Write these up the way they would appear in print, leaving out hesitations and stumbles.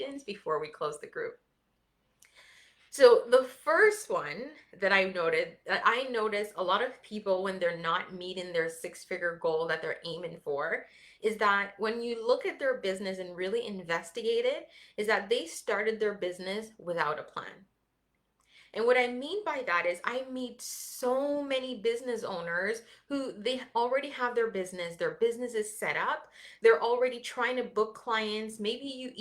questions before we close the group. So the first one that I noticed a lot of people when they're not meeting their six-figure goal that they're aiming for is that when you look at their business and really investigate it, is that they started their business without a plan. And what I mean by that is I meet so many business owners who they already have their business is set up. They're already trying to book clients. Maybe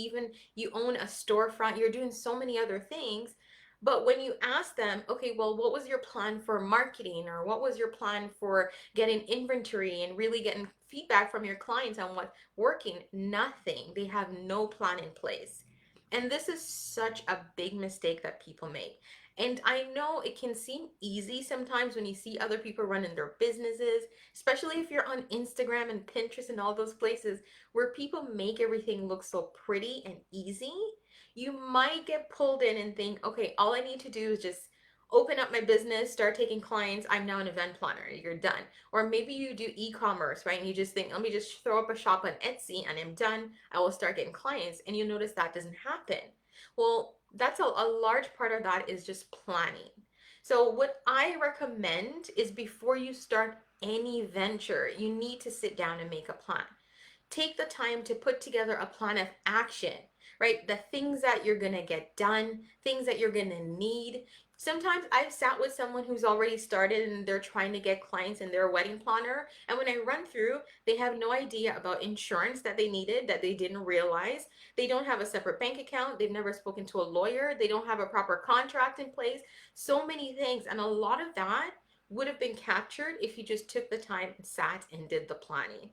you own a storefront, you're doing so many other things. But when you ask them, okay, well, what was your plan for marketing or what was your plan for getting inventory and really getting feedback from your clients on what's working? Nothing. They have no plan in place. And this is such a big mistake that people make. And I know it can seem easy sometimes when you see other people running their businesses, especially if you're on Instagram and Pinterest and all those places where people make everything look so pretty and easy. You might get pulled in and think, okay, all I need to do is just open up my business, start taking clients. I'm now an event planner. You're done. Or maybe you do e-commerce, right? And you just think, let me just throw up a shop on Etsy and I'm done. I will start getting clients. And you notice that doesn't happen. Well, that's a large part of that is just planning. So, what I recommend is before you start any venture, you need to sit down and make a plan. Take the time to put together a plan of action, right? The things that you're going to get done, things that you're going to need. Sometimes I've sat with someone who's already started and they're trying to get clients in their wedding planner. And when I run through, they have no idea about insurance that they needed, that they didn't realize. They don't have a separate bank account. They've never spoken to a lawyer. They don't have a proper contract in place. So many things. And a lot of that would have been captured if you just took the time and sat and did the planning.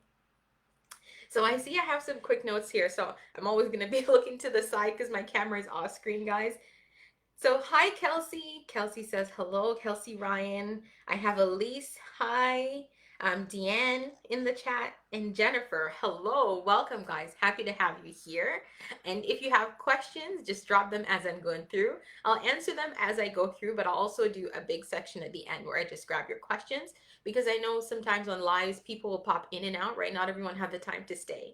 So I see I have some quick notes here. So I'm always going to be looking to the side because my camera is off screen, guys. So hi, Kelsey. Kelsey says hello. Kelsey Ryan. I have Elise. Hi. Deanne in the chat and Jennifer. Hello. Welcome, guys. Happy to have you here. And if you have questions, just drop them as I'm going through. I'll answer them as I go through, but I'll also do a big section at the end where I just grab your questions because I know sometimes on lives people will pop in and out, right? Not everyone have the time to stay.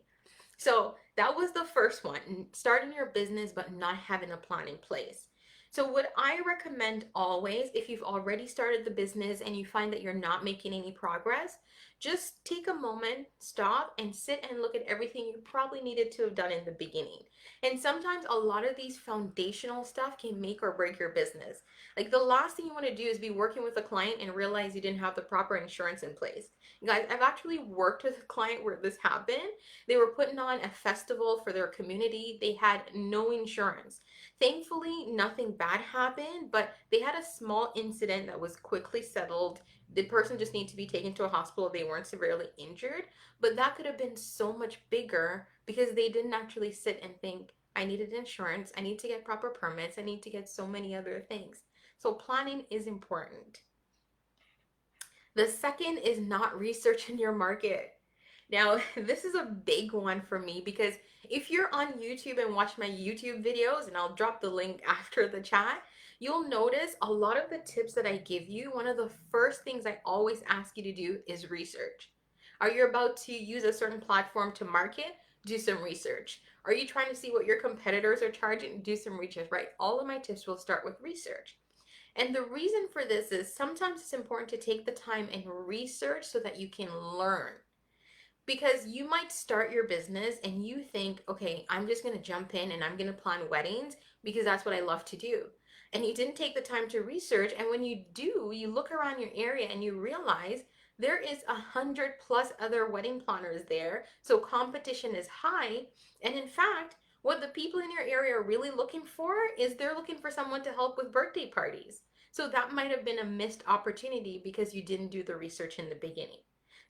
So that was the first one, starting your business but not having a plan in place. So, what I recommend always, if you've already started the business and you find that you're not making any progress, just take a moment, stop, and sit and look at everything you probably needed to have done in the beginning. And sometimes a lot of these foundational stuff can make or break your business. Like the last thing you want to do is be working with a client and realize you didn't have the proper insurance in place. You guys, I've actually worked with a client where this happened. They were putting on a festival for their community. They had no insurance. Thankfully, nothing bad happened, but they had a small incident that was quickly settled. The person just needed to be taken to a hospital. They weren't severely injured, but that could have been so much bigger because they didn't actually sit and think, I needed insurance, I need to get proper permits, I need to get so many other things. So planning is important. The second is not researching your market. Now, this is a big one for me because if you're on YouTube and watch my YouTube videos, and I'll drop the link after the chat, you'll notice a lot of the tips that I give you. One of the first things I always ask you to do is research. Are you about to use a certain platform to market? Do some research. Are you trying to see what your competitors are charging? Do some research, right? All of my tips will start with research. And the reason for this is sometimes it's important to take the time and research so that you can learn. Because you might start your business and you think, okay, I'm just going to jump in and I'm going to plan weddings because that's what I love to do. And you didn't take the time to research. And when you do, you look around your area and you realize there is 100+ other wedding planners there. So competition is high. And in fact, what the people in your area are really looking for is they're looking for someone to help with birthday parties. So that might have been a missed opportunity because you didn't do the research in the beginning.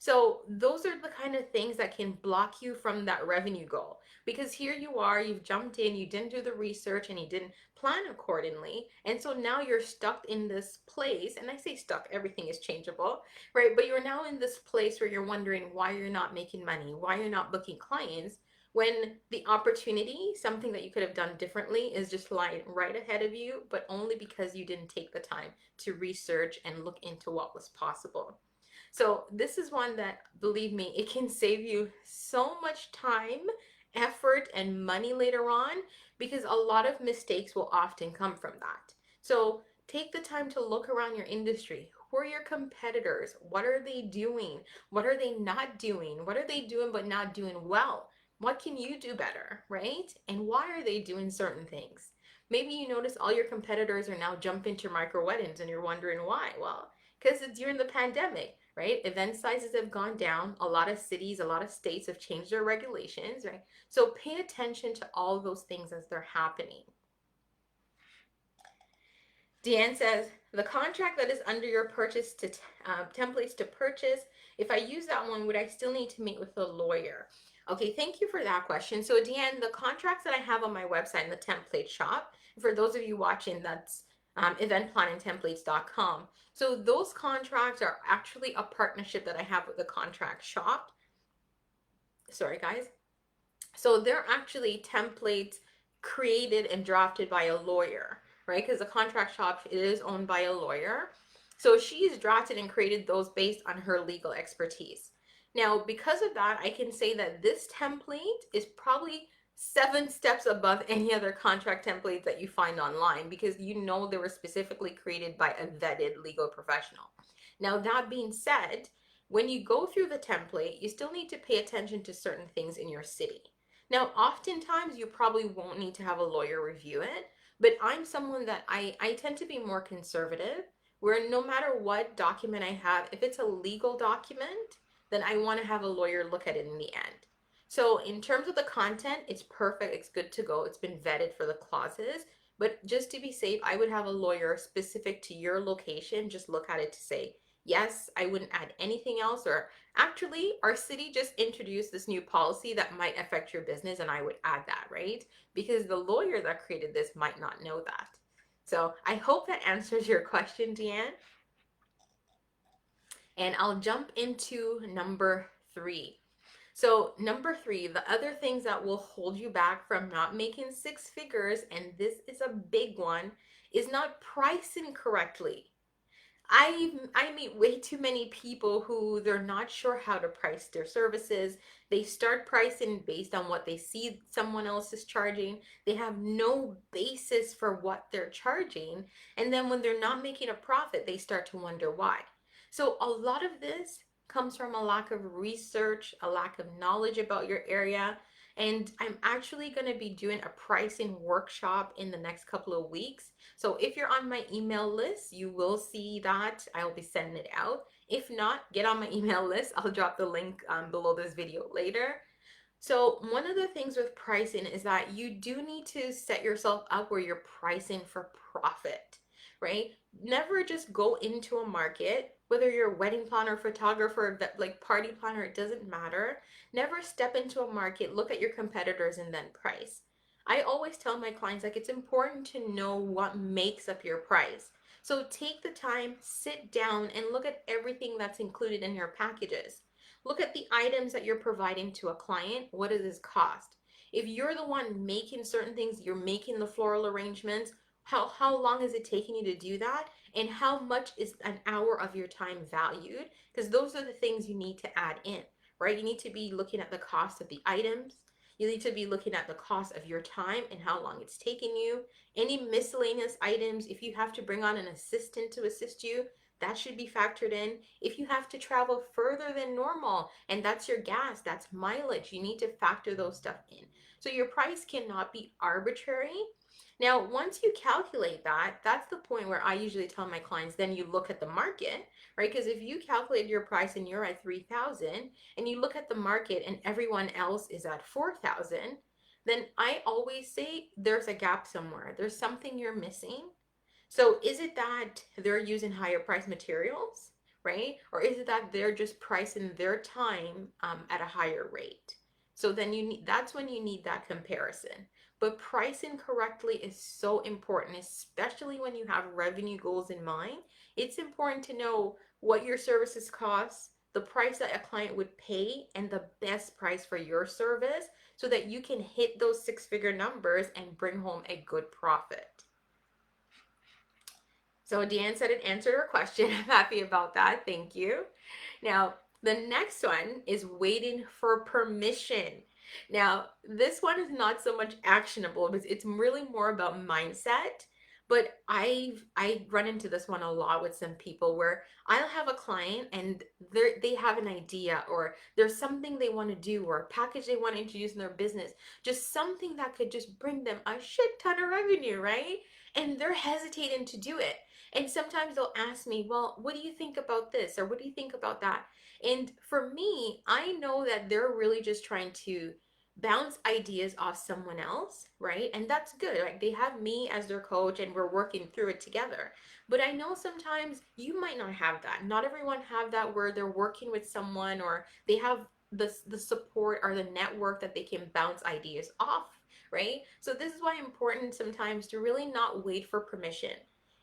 So those are the kind of things that can block you from that revenue goal. Because here you are, you've jumped in, you didn't do the research and you didn't plan accordingly. And so now you're stuck in this place. And I say stuck, everything is changeable, right? But you're now in this place where you're wondering why you're not making money, why you're not booking clients, when the opportunity, something that you could have done differently, is just lying right ahead of you, but only because you didn't take the time to research and look into what was possible. So this is one that, believe me, it can save you so much time, effort, and money later on because a lot of mistakes will often come from that. So take the time to look around your industry. Who are your competitors? What are they doing? What are they not doing? What are they doing but not doing well? What can you do better, right? And why are they doing certain things? Maybe you notice all your competitors are now jumping to micro weddings and you're wondering why. Well, because it's during the pandemic, right? Event sizes have gone down. A lot of cities, a lot of states have changed their regulations, right? So pay attention to all those things as they're happening. Deanne says, the contract that is under your purchase to templates to purchase, if I use that one, would I still need to meet with a lawyer? Okay, thank you for that question. So Deanne, the contracts that I have on my website in the template shop, for those of you watching, that's eventplanningtemplates.com. So those contracts are actually a partnership that I have with the contract shop. Sorry, guys. So they're actually templates created and drafted by a lawyer, right? Because the contract shop is owned by a lawyer. So she's drafted and created those based on her legal expertise. Now, because of that, I can say that this template is probably 7 steps above any other contract templates that you find online, because you know they were specifically created by a vetted legal professional. Now, that being said, when you go through the template, you still need to pay attention to certain things in your city. Now, oftentimes you probably won't need to have a lawyer review it, but I'm someone that I tend to be more conservative, where no matter what document I have, if it's a legal document, then I want to have a lawyer look at it in the end. So in terms of the content, it's perfect, it's good to go, it's been vetted for the clauses, but just to be safe, I would have a lawyer specific to your location just look at it to say, yes, I wouldn't add anything else, or actually, our city just introduced this new policy that might affect your business, and I would add that, right? Because the lawyer that created this might not know that. So I hope that answers your question, Deanne. And I'll jump into number 3. So, number 3, the other things that will hold you back from not making 6 figures, and this is a big one, is not pricing correctly. I meet way too many people who they're not sure how to price their services. They start pricing based on what they see someone else is charging. They have no basis for what they're charging. And then when they're not making a profit, they start to wonder why. So a lot of this comes from a lack of research, a lack of knowledge about your area. And I'm actually going to be doing a pricing workshop in the next couple of weeks. So if you're on my email list, you will see that I'll be sending it out. If not, get on my email list. I'll drop the link below this video later. So one of the things with pricing is that you do need to set yourself up where you're pricing for profit, right? Never just go into a market, whether you're a wedding planner, photographer, like party planner, it doesn't matter. Never step into a market, look at your competitors and then price. I always tell my clients, like, it's important to know what makes up your price. So take the time, sit down and look at everything that's included in your packages. Look at the items that you're providing to a client. What does this cost? If you're the one making certain things, you're making the floral arrangements, how long is it taking you to do that? And how much is an hour of your time valued? Because those are the things you need to add in, right? You need to be looking at the cost of the items. You need to be looking at the cost of your time and how long it's taking you. Any miscellaneous items, if you have to bring on an assistant to assist you, that should be factored in. If you have to travel further than normal and that's your gas, that's mileage, you need to factor those stuff in. So your price cannot be arbitrary. Now, once you calculate that, that's the point where I usually tell my clients, then you look at the market, right? Because if you calculate your price and you're at 3,000 and you look at the market and everyone else is at 4,000, then I always say there's a gap somewhere. There's something you're missing. So is it that they're using higher price materials, right? Or is it that they're just pricing their time at a higher rate? So then that's when you need that comparison. But pricing correctly is so important, especially when you have revenue goals in mind. It's important to know what your services cost, the price that a client would pay, and the best price for your service so that you can hit those 6-figure numbers and bring home a good profit. So Deanne said it answered her question. I'm happy about that. Thank you. Now, the next one is waiting for permission. Now, this one is not so much actionable because it's really more about mindset. But I run into this one a lot with some people where I'll have a client and they have an idea, or there's something they want to do, or a package they want to introduce in their business, just something that could just bring them a shit ton of revenue, right? And they're hesitating to do it. And sometimes they'll ask me, well, what do you think about this? Or what do you think about that? And for me, I know that they're really just trying to bounce ideas off someone else, right? And that's good. Like they have me as their coach and we're working through it together. But I know sometimes you might not have that. Not everyone have that where they're working with someone or they have the support or the network that they can bounce ideas off, right? So this is why it's important sometimes to really not wait for permission.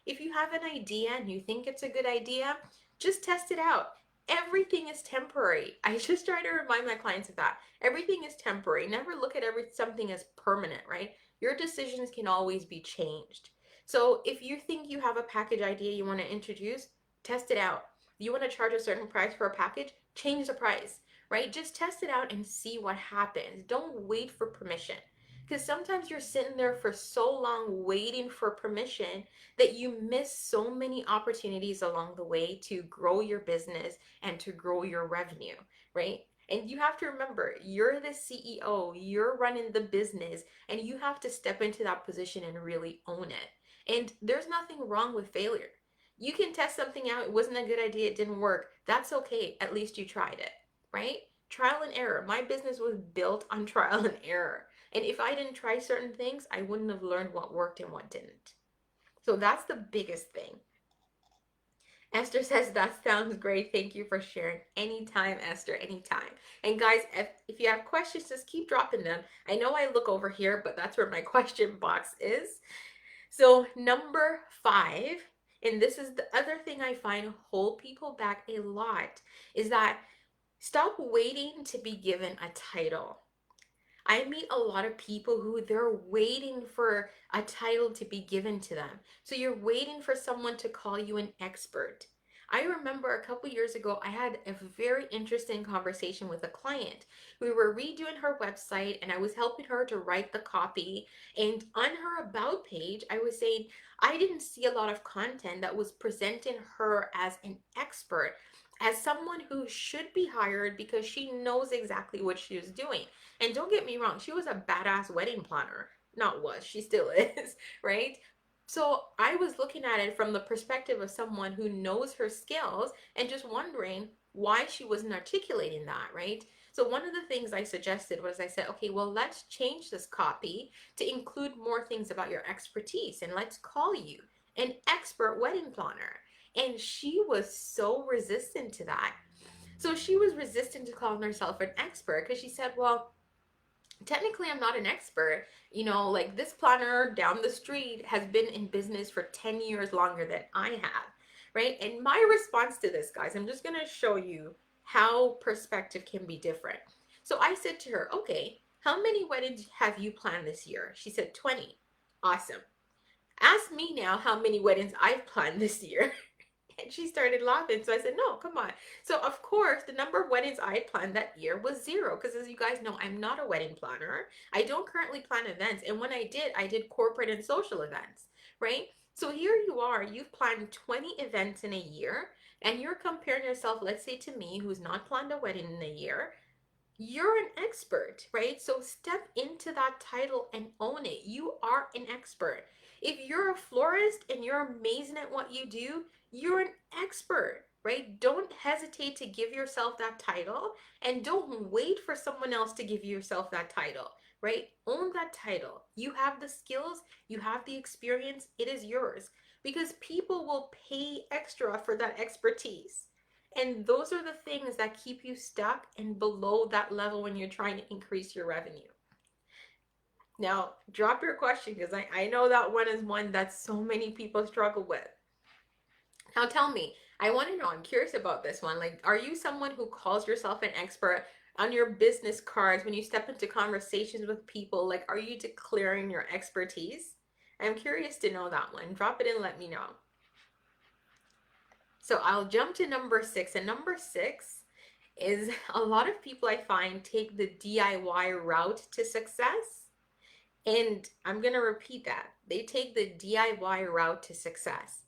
If you have an idea and you think it's a good idea, just test it out. Everything is temporary. I just try to remind my clients of that. Everything is temporary. Never look at something as permanent, right? Your decisions can always be changed. So if you think you have a package idea you want to introduce, test it out. You want to charge a certain price for a package, change the price, right? Just test it out and see what happens. Don't wait for permission. Because sometimes you're sitting there for so long waiting for permission that you miss so many opportunities along the way to grow your business and to grow your revenue, right? And you have to remember, you're the CEO, you're running the business, and you have to step into that position and really own it. And there's nothing wrong with failure. You can test something out, it wasn't a good idea, it didn't work. That's okay. At least you tried it, right? Trial and error. My business was built on trial and error. And if I didn't try certain things, I wouldn't have learned what worked and what didn't. So that's the biggest thing. Esther says, that sounds great. Thank you for sharing. Anytime, Esther, anytime. And guys, if you have questions, just keep dropping them. I know I look over here, but that's where my question box is. So, number 5, and this is the other thing I find hold people back a lot, is that stop waiting to be given a title. I meet a lot of people who they're waiting for a title to be given to them. So you're waiting for someone to call you an expert. I remember a couple years ago, I had a very interesting conversation with a client. We were redoing her website and I was helping her to write the copy. And on her about page, I was saying I didn't see a lot of content that was presenting her as an expert, as someone who should be hired because she knows exactly what she was doing. And don't get me wrong, she was a badass wedding planner. Not was, she still is, right? So I was looking at it from the perspective of someone who knows her skills and just wondering why she wasn't articulating that, right? So one of the things I suggested was I said, okay, well, let's change this copy to include more things about your expertise and let's call you an expert wedding planner. And she was so resistant to that. So she was resistant to calling herself an expert because she said, well, technically I'm not an expert. Like this planner down the street has been in business for 10 years longer than I have, right? And my response to this, guys, I'm just going to show you how perspective can be different. So I said to her, okay, how many weddings have you planned this year? She said 20. Awesome. Ask me now how many weddings I've planned this year. And she started laughing. So I said, no, come on. So, of course, the number of weddings I had planned that year was 0. Because as you guys know, I'm not a wedding planner. I don't currently plan events. And when I did corporate and social events, right? So here you are, you've planned 20 events in a year. And you're comparing yourself, let's say to me, who's not planned a wedding in a year. You're an expert, right? So step into that title and own it. You are an expert. If you're a florist and you're amazing at what you do, you're an expert, right? Don't hesitate to give yourself that title and don't wait for someone else to give yourself that title, right? Own that title. You have the skills, you have the experience, it is yours because people will pay extra for that expertise. And those are the things that keep you stuck and below that level when you're trying to increase your revenue. Now, drop your question because I know that one is one that so many people struggle with. Now, tell me, I want to know, I'm curious about this one. Like, are you someone who calls yourself an expert on your business cards when you step into conversations with people? Like, are you declaring your expertise? I'm curious to know that one. Drop it and let me know. So I'll jump to number 6. And number 6 is a lot of people I find take the DIY route to success. And I'm going to repeat that. They take the DIY route to success.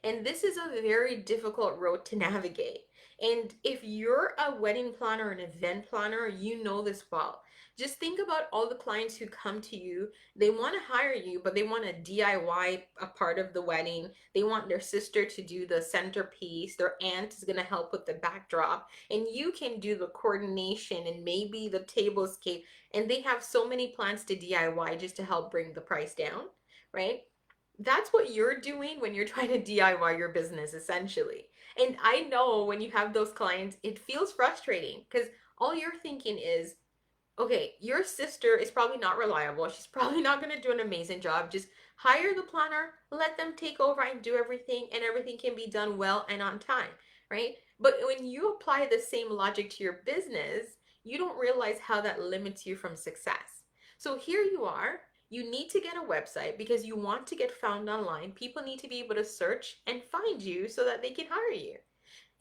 And this is a very difficult road to navigate. And if you're a wedding planner, an event planner, you know this well. Just think about all the clients who come to you. They want to hire you, but they want to DIY a part of the wedding. They want their sister to do the centerpiece. Their aunt is going to help with the backdrop. And you can do the coordination and maybe the tablescape, and they have so many plans to DIY just to help bring the price down, right? That's what you're doing when you're trying to DIY your business, essentially. And I know when you have those clients, it feels frustrating because all you're thinking is, okay, your sister is probably not reliable. She's probably not going to do an amazing job. Just hire the planner, let them take over and do everything, and everything can be done well and on time, right? But when you apply the same logic to your business, you don't realize how that limits you from success. So here you are. You need to get a website because you want to get found online. People need to be able to search and find you so that they can hire you.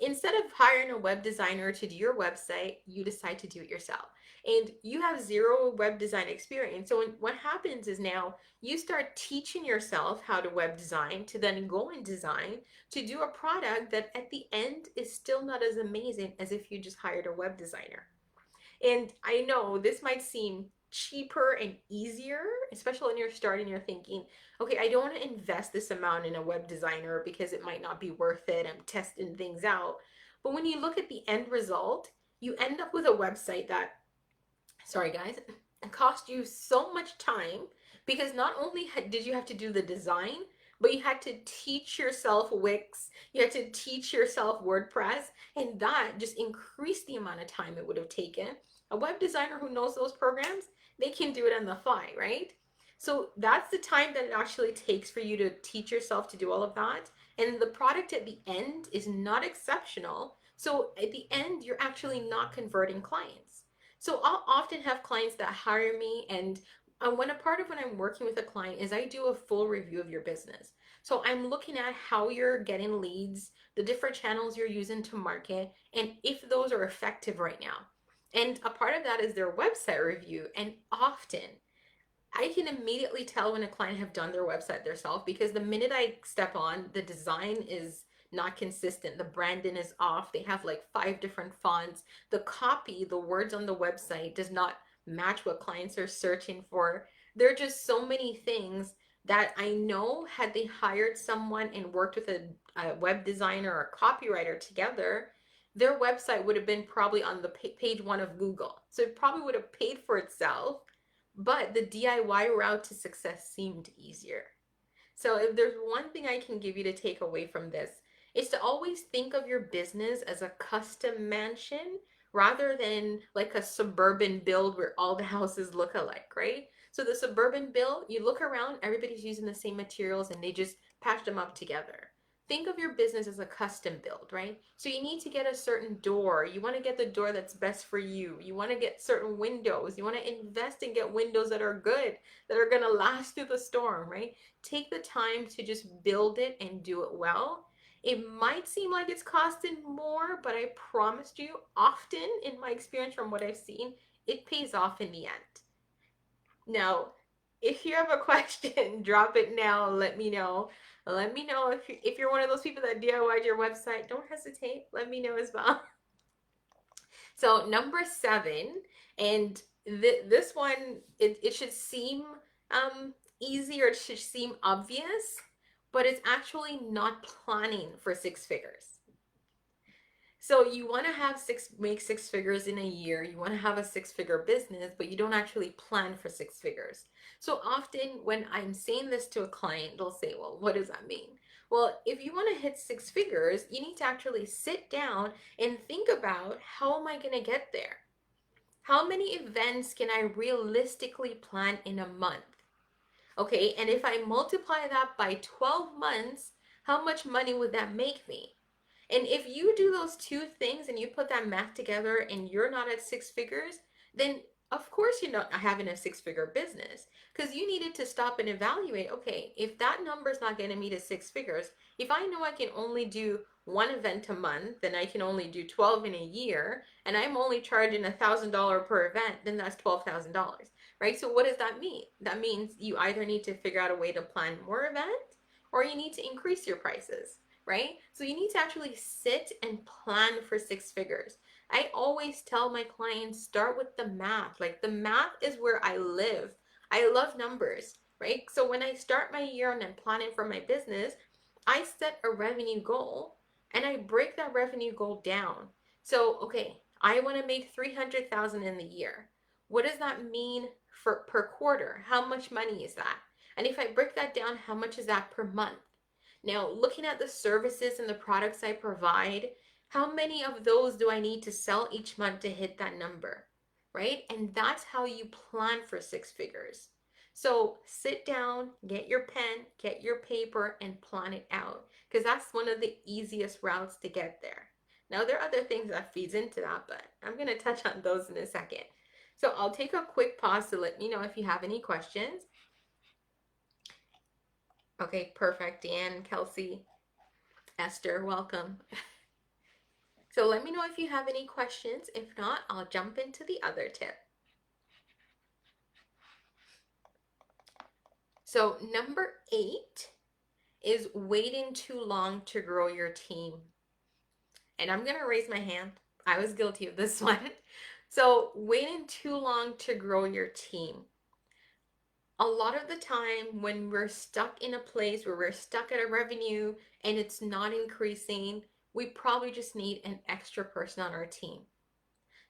Instead of hiring a web designer to do your website, you decide to do it yourself. And you have zero web design experience. So what happens is now you start teaching yourself how to web design to then go and design to do a product that at the end is still not as amazing as if you just hired a web designer. And I know this might seem cheaper and easier, especially when you're starting, you're thinking, okay, I don't want to invest this amount in a web designer because it might not be worth it. I'm testing things out. But when you look at the end result, you end up with a website that, sorry guys, cost you so much time because not only did you have to do the design, but you had to teach yourself Wix, you had to teach yourself WordPress, and that just increased the amount of time it would have taken. A web designer who knows those programs, they can do it on the fly, right? So that's the time that it actually takes for you to teach yourself to do all of that. And the product at the end is not exceptional. So at the end, you're actually not converting clients. So I'll often have clients that hire me, and when a part of when I'm working with a client is I do a full review of your business. So I'm looking at how you're getting leads, the different channels you're using to market, and if those are effective right now. And a part of that is their website review. And often I can immediately tell when a client have done their website themselves because the minute I step on, the design is not consistent. The branding is off. They have like 5 different fonts. The copy, the words on the website does not match what clients are searching for. There are just so many things that I know had they hired someone and worked with a web designer or a copywriter together, their website would have been probably on the page 1 of Google. So it probably would have paid for itself, but the DIY route to success seemed easier. So if there's one thing I can give you to take away from this, is to always think of your business as a custom mansion rather than like a suburban build where all the houses look alike, right? So the suburban build, you look around, everybody's using the same materials and they just patch them up together. Think of your business as a custom build, right? So you need to get a certain door. You want to get the door that's best for you. You want to get certain windows. You want to invest and get windows that are good, that are going to last through the storm, right? Take the time to just build it and do it well. It might seem like it's costing more, but I promised you, often in my experience from what I've seen, it pays off in the end. Now, if you have a question, drop it now. Let me know. Let me know if you're one of those people that DIY'd your website. Don't hesitate. Let me know as well. So number 7, and this one, it should seem easy, or it should seem obvious, but it's actually not planning for 6 figures. So you want to make 6 figures in a year. You want to have a 6-figure business, but you don't actually plan for 6 figures. So often when I'm saying this to a client, they'll say, well, what does that mean? Well, if you want to hit 6 figures, you need to actually sit down and think about, how am I going to get there? How many events can I realistically plan in a month? Okay, and if I multiply that by 12 months, how much money would that make me? And if you do those 2 things and you put that math together and you're not at 6 figures, then of course you're not having a six-figure business, because you needed to stop and evaluate, okay, if that number is not getting me to six figures, if I know I can only do one event a month, then I can only do 12 in a year, and I'm only charging $1,000 per event, then that's $12,000, right? So what does that mean? That means you either need to figure out a way to plan more events, or you need to increase your prices, right? So you need to actually sit and plan for six figures. I always tell my clients, start with the math. Like, the math is where I live. I love numbers, right? So when I start my year and I'm planning for my business, I set a revenue goal and I break that revenue goal down. So, okay, I want to make 300,000 in the year. What does that mean for per quarter? How much money is that? And if I break that down, how much is that per month? Now, looking at the services and the products I provide, how many of those do I need to sell each month to hit that number, right? And that's how you plan for six figures. So sit down, get your pen, get your paper, and plan it out, because that's one of the easiest routes to get there. Now, there are other things that feeds into that, but I'm going to touch on those in a second. So I'll take a quick pause to let me know if you have any questions. Okay, perfect. Dan, Kelsey, Esther, welcome. So let me know if you have any questions. If not, I'll jump into the other tip. So number 8 is waiting too long to grow your team. And I'm going to raise my hand. I was guilty of this one. So waiting too long to grow your team. A lot of the time when we're stuck in a place where we're stuck at a revenue and it's not increasing, we probably just need an extra person on our team.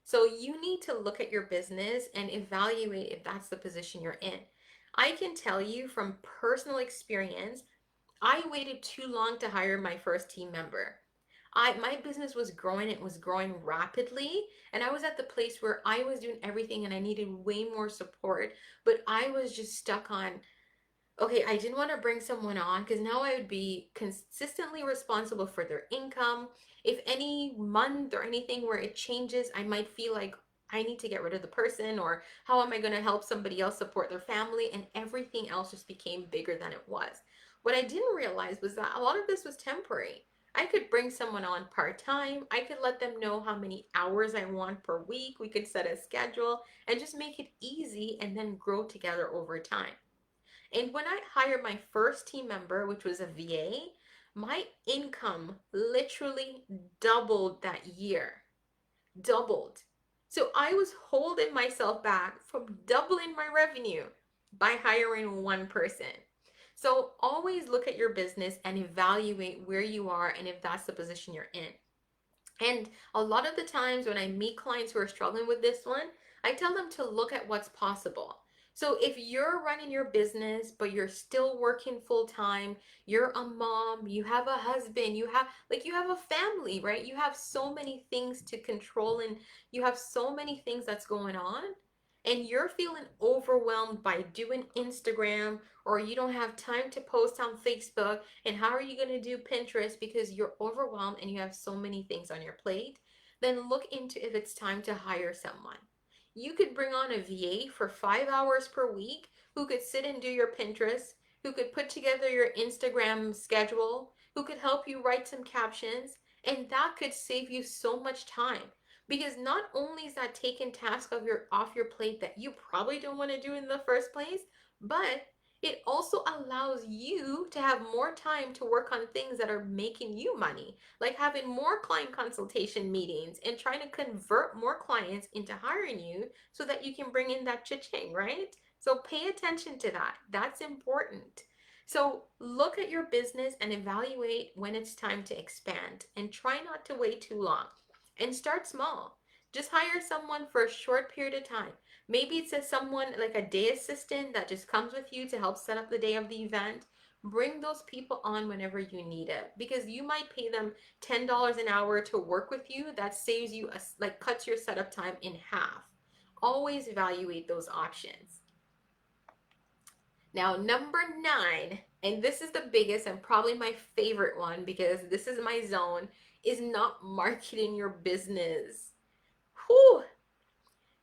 So you need to look at your business and evaluate if that's the position you're in. I can tell you from personal experience, I waited too long to hire my first team member. My business was growing, it was growing rapidly, and I was at the place where I was doing everything and I needed way more support, but I was just stuck on, okay, I didn't want to bring someone on because now I would be consistently responsible for their income. If any month or anything where it changes, I might feel like I need to get rid of the person, or how am I going to help somebody else support their family? And everything else just became bigger than it was. What I didn't realize was that a lot of this was temporary. I could bring someone on part time. I could let them know how many hours I want per week. We could set a schedule and just make it easy and then grow together over time. And when I hired my first team member, which was a VA, my income literally doubled that year. Doubled. So I was holding myself back from doubling my revenue by hiring one person. So always look at your business and evaluate where you are and if that's the position you're in. And a lot of the times when I meet clients who are struggling with this one, I tell them to look at what's possible. So if you're running your business, but you're still working full time, you're a mom, you have a husband, you have a family, right? You have so many things to control and you have so many things that's going on. And you're feeling overwhelmed by doing Instagram, or you don't have time to post on Facebook, and how are you going to do Pinterest because you're overwhelmed and you have so many things on your plate, then look into if it's time to hire someone. You could bring on a VA for 5 hours per week who could sit and do your Pinterest, who could put together your Instagram schedule, who could help you write some captions, and that could save you so much time. Because not only is that taking tasks off your plate that you probably don't want to do in the first place, but it also allows you to have more time to work on things that are making you money, like having more client consultation meetings and trying to convert more clients into hiring you so that you can bring in that cha-ching, right? So pay attention to that. That's important. So look at your business and evaluate when it's time to expand, and try not to wait too long, and start small. Just hire someone for a short period of time. Maybe it's someone like a day assistant that just comes with you to help set up the day of the event. Bring those people on whenever you need it, because you might pay them $10 an hour to work with you. That saves you, cuts your setup time in half. Always evaluate those options. Now, number 9, and this is the biggest and probably my favorite one because this is my zone, is not marketing your business. Whew.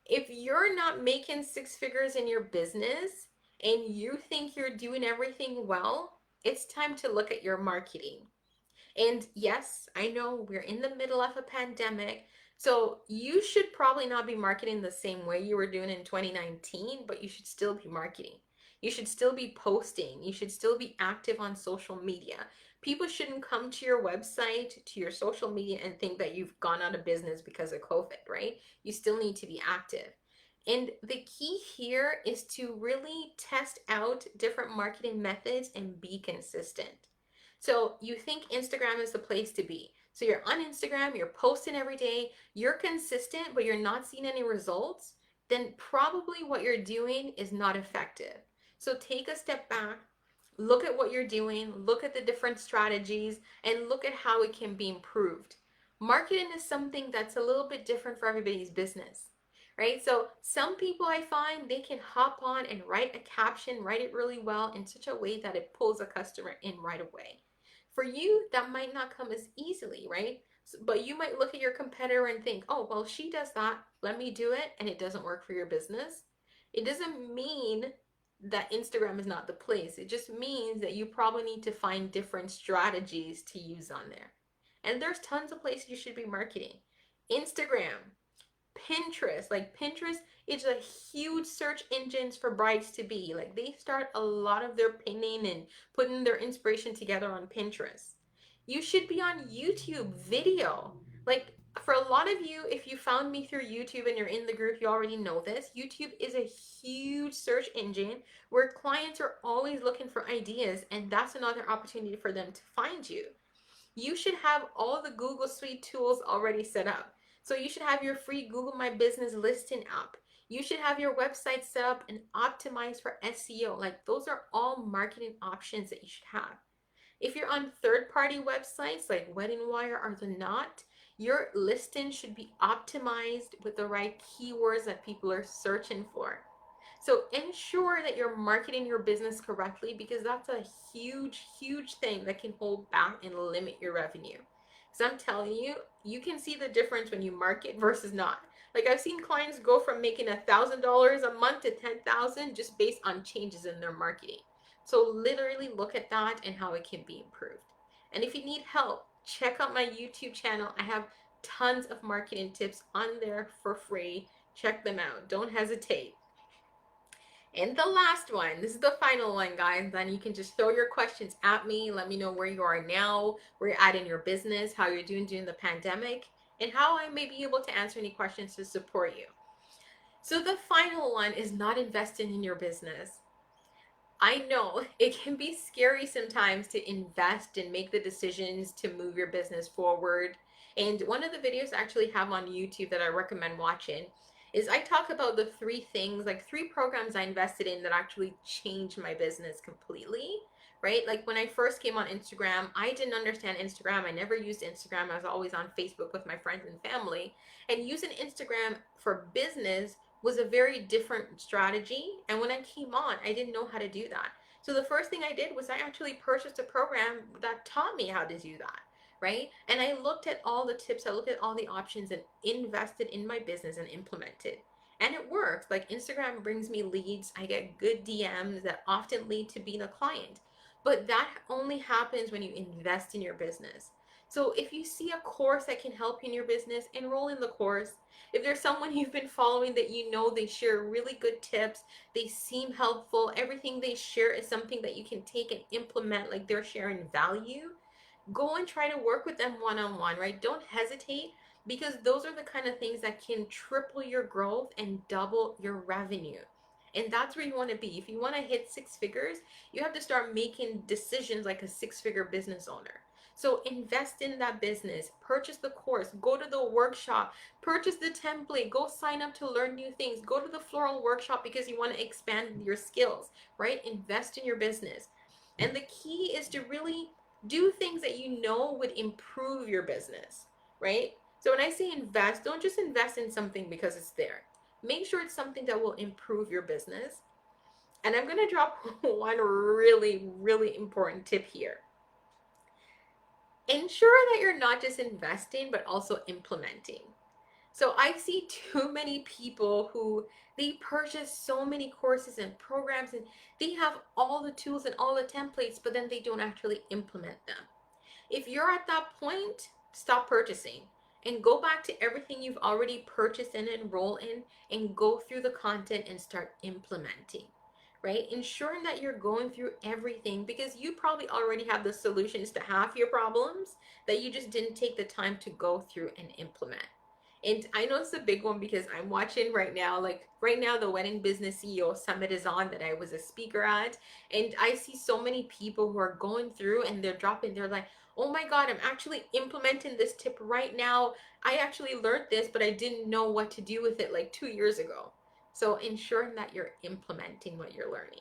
If you're not making six figures in your business and you think you're doing everything well, it's time to look at your marketing. And yes, I know we're in the middle of a pandemic. So you should probably not be marketing the same way you were doing in 2019, but you should still be marketing. You should still be posting. You should still be active on social media. People shouldn't come to your website, to your social media, and think that you've gone out of business because of COVID, right? You still need to be active. And the key here is to really test out different marketing methods and be consistent. So you think Instagram is the place to be. So you're on Instagram, you're posting every day, you're consistent, but you're not seeing any results, then probably what you're doing is not effective. So take a step back, look at what you're doing, look at the different strategies, and look at how it can be improved. Marketing is something that's a little bit different for everybody's business, right? So some people I find they can hop on and write a caption, write it really well in such a way that it pulls a customer in right away. For you, that might not come as easily, right? But you might look at your competitor and think, oh, well, she does that. Let me do it. And it doesn't work for your business. It doesn't mean that Instagram is not the place. It just means that you probably need to find different strategies to use on there. And there's tons of places you should be marketing. Instagram, Pinterest, like Pinterest is a huge search engines for brides to be. Like they start a lot of their pinning and putting their inspiration together on Pinterest. You should be on YouTube video. Like for a lot of you, if you found me through YouTube and you're in the group, you already know this. YouTube is a huge search engine where clients are always looking for ideas, and that's another opportunity for them to find you. You should have all the Google Suite tools already set up. So you should have your free Google My Business listing app. You should have your website set up and optimized for SEO. Like those are all marketing options that you should have. If you're on third-party websites like Wedding Wire or The Knot, your listing should be optimized with the right keywords that people are searching for. So ensure that you're marketing your business correctly because that's a huge, huge thing that can hold back and limit your revenue. Because I'm telling you, you can see the difference when you market versus not. Like I've seen clients go from making $1,000 a month to 10,000 just based on changes in their marketing. So literally look at that and how it can be improved. And if you need help, check out my YouTube channel. I have tons of marketing tips on there for free. Check them out. Don't hesitate. And the last one, this is the final one, guys. Then you can just throw your questions at me. Let me know where you are now, where you're at in your business, how you're doing during the pandemic, and how I may be able to answer any questions to support you. So the final one is not investing in your business. I know it can be scary sometimes to invest and make the decisions to move your business forward. And one of the videos I actually have on YouTube that I recommend watching is I talk about the three things, like three programs I invested in that actually changed my business completely, right? Like when I first came on Instagram, I didn't understand Instagram. I never used Instagram. I was always on Facebook with my friends and family. And using Instagram for business was a very different strategy. And when I came on, I didn't know how to do that. So the first thing I did was I actually purchased a program that taught me how to do that, right? And I looked at all the tips, I looked at all the options and invested in my business and implemented. And it works. Like Instagram brings me leads. I get good DMs that often lead to being a client. But that only happens when you invest in your business. So if you see a course that can help you in your business, enroll in the course. If there's someone you've been following that you know they share really good tips, they seem helpful, everything they share is something that you can take and implement, like they're sharing value, go and try to work with them one-on-one, right? Don't hesitate because those are the kind of things that can triple your growth and double your revenue. And that's where you want to be. If you want to hit six figures, you have to start making decisions like a six-figure business owner. So invest in that business, purchase the course, go to the workshop, purchase the template, go sign up to learn new things, go to the floral workshop because you want to expand your skills, right? Invest in your business. And the key is to really do things that you know would improve your business, right? So when I say invest, don't just invest in something because it's there. Make sure it's something that will improve your business. And I'm going to drop one really, really important tip here. Ensure that you're not just investing, but also implementing. So I see too many people who they purchase so many courses and programs and they have all the tools and all the templates, but then they don't actually implement them. If you're at that point, stop purchasing and go back to everything you've already purchased and enroll in and go through the content and start implementing, right? Ensuring that you're going through everything because you probably already have the solutions to half your problems that you just didn't take the time to go through and implement. And I know it's a big one because I'm watching right now, like right now, the Wedding Business CEO Summit is on that I was a speaker at. And I see so many people who are going through and they're like, oh my God, I'm actually implementing this tip right now. I actually learned this, but I didn't know what to do with it like 2 years ago. So ensuring that you're implementing what you're learning.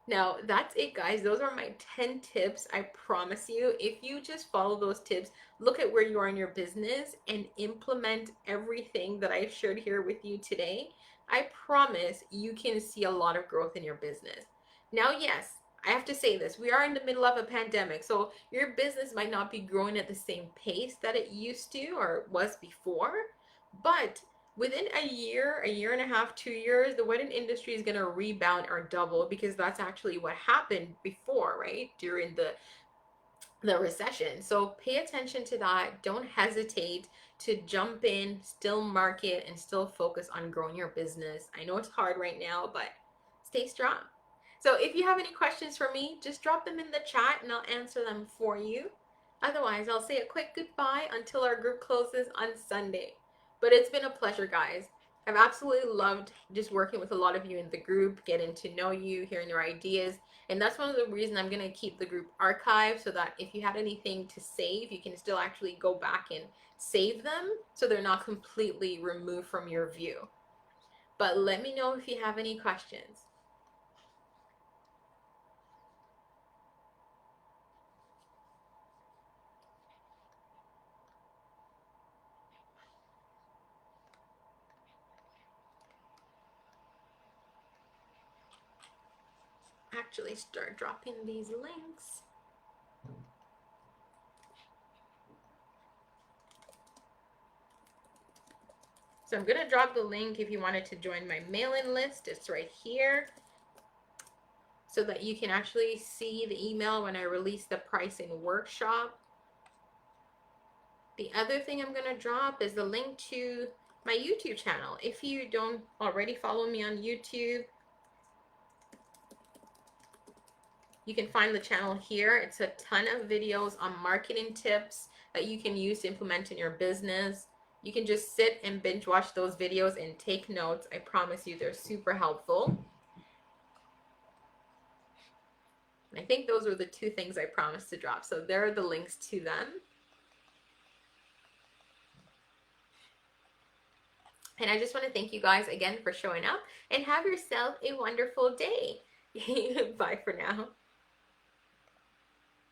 Now, that's it, guys. Those are my 10 tips. I promise you, if you just follow those tips, look at where you are in your business and implement everything that I've shared here with you today, I promise you can see a lot of growth in your business. Now, yes, I have to say this. We are in the middle of a pandemic, so your business might not be growing at the same pace that it used to or was before, but within a year and a half, 2 years, the wedding industry is going to rebound or double because that's actually what happened before, right? During the recession. So pay attention to that. Don't hesitate to jump in, still market, and still focus on growing your business. I know it's hard right now, but stay strong. So if you have any questions for me, just drop them in the chat and I'll answer them for you. Otherwise, I'll say a quick goodbye until our group closes on Sunday. But it's been a pleasure, guys. I've absolutely loved just working with a lot of you in the group, getting to know you, hearing your ideas. And that's one of the reasons I'm going to keep the group archived so that if you had anything to save, you can still actually go back and save them so they're not completely removed from your view. But let me know if you have any questions. Actually start dropping these links. So I'm going to drop the link if you wanted to join my mailing list. It's right here so that you can actually see the email when I release the pricing workshop. The other thing I'm going to drop is the link to my YouTube channel. If you don't already follow me on YouTube, you can find the channel here. It's a ton of videos on marketing tips that you can use to implement in your business. You can just sit and binge watch those videos and take notes. I promise you they're super helpful. I think those were the two things I promised to drop. So there are the links to them. And I just want to thank you guys again for showing up and have yourself a wonderful day. Bye for now.